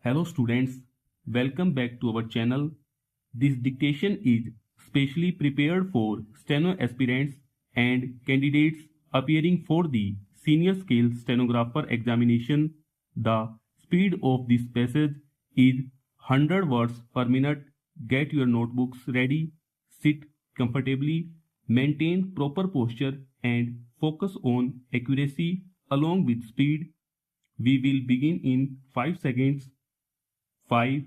Hello students, welcome back to our channel. This dictation is specially prepared for steno aspirants and candidates appearing for the senior scale stenographer examination. The speed of this passage is 100 words per minute. Get your notebooks ready, sit comfortably, maintain proper posture and focus on accuracy along with speed. We will begin in 5 seconds. 5,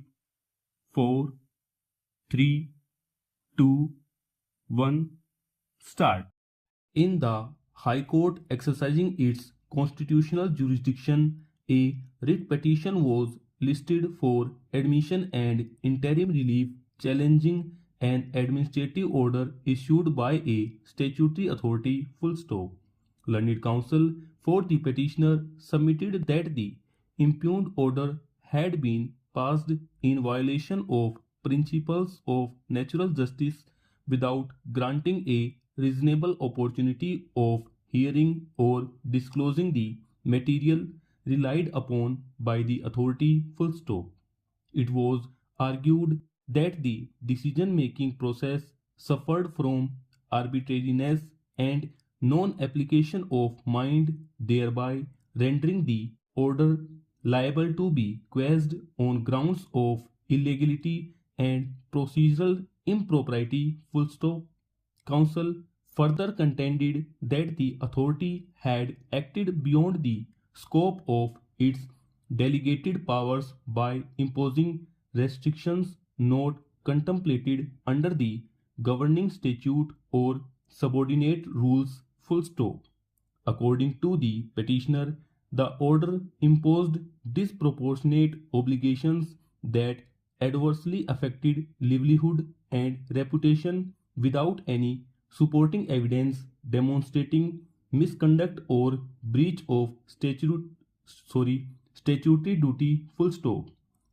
4, 3, 2, 1, start. In the High Court exercising its constitutional jurisdiction, a writ petition was listed for admission and interim relief challenging an administrative order issued by a statutory authority. Full stop. Learned counsel for the petitioner submitted that the impugned order had been passed in violation of principles of natural justice without granting a reasonable opportunity of hearing or disclosing the material relied upon by the authority. Full stop. It was argued that the decision making process suffered from arbitrariness and non application of mind, thereby rendering the order liable to be quashed on grounds of illegality and procedural impropriety. Full stop. Council further contended that the authority had acted beyond the scope of its delegated powers by imposing restrictions not contemplated under the governing statute or subordinate rules. Full stop. According to the petitioner, the order imposed disproportionate obligations that adversely affected livelihood and reputation without any supporting evidence demonstrating misconduct or breach of statutory duty. Full stop.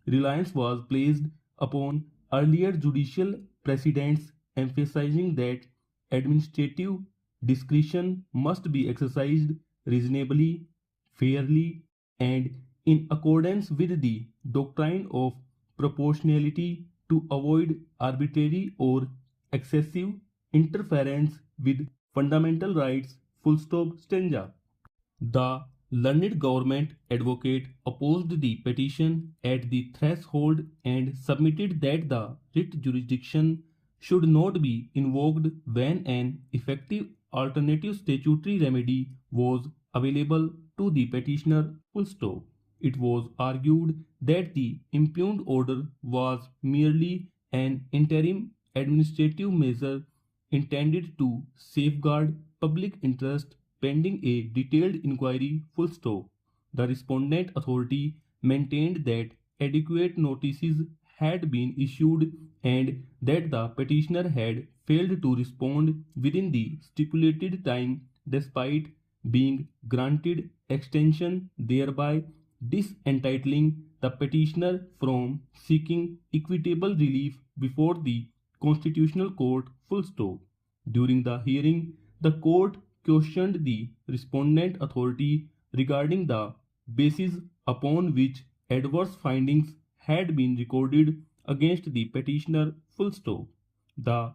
Reliance was placed upon earlier judicial precedents emphasizing that administrative discretion must be exercised reasonably, fairly, and in accordance with the doctrine of proportionality to avoid arbitrary or excessive interference with fundamental rights. Full stop. Stanza. The learned government advocate opposed the petition at the threshold and submitted that the writ jurisdiction should not be invoked when an effective alternative statutory remedy was available to the petitioner. Full stop. It was argued that the impugned order was merely an interim administrative measure intended to safeguard public interest pending a detailed inquiry. Full stop. The respondent authority maintained that adequate notices had been issued and that the petitioner had failed to respond within the stipulated time despite being granted extension, thereby disentitling the petitioner from seeking equitable relief before the Constitutional Court. Full stop. During the hearing, the court questioned the respondent authority regarding the basis upon which adverse findings had been recorded against the petitioner. Full stop. The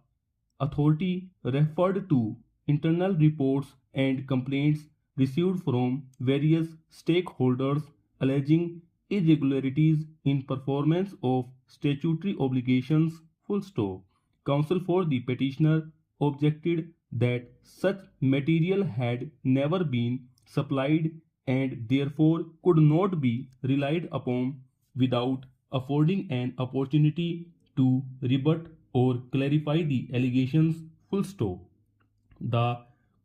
authority referred to internal reports and complaints received from various stakeholders alleging irregularities in performance of statutory obligations. Full stop. Counsel for the petitioner objected that such material had never been supplied and therefore could not be relied upon without affording an opportunity to rebut or clarify the allegations. Full stop. The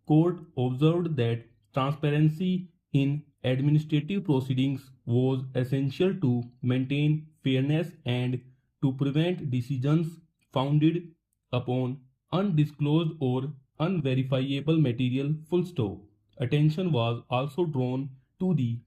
court observed that transparency in administrative proceedings was essential to maintain fairness and to prevent decisions founded upon undisclosed or unverifiable material. Full stop. Attention was also drawn to the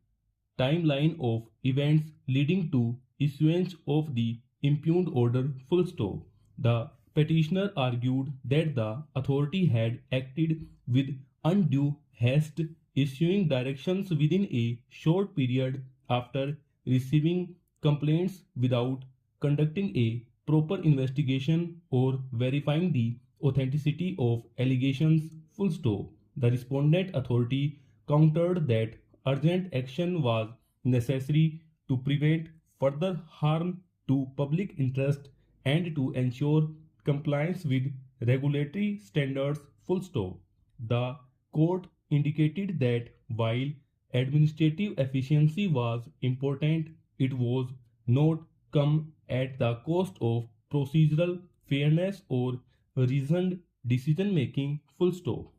timeline of events leading to issuance of the impugned order. Full stop. The petitioner argued that the authority had acted with undue haste, issuing directions within a short period after receiving complaints without conducting a proper investigation or verifying the authenticity of allegations. Full stop. The respondent authority countered that urgent action was necessary to prevent further harm to public interest and to ensure compliance with regulatory standards. Full stop. The court indicated that while administrative efficiency was important, it was not come at the cost of procedural fairness or reasoned decision making. Full stop.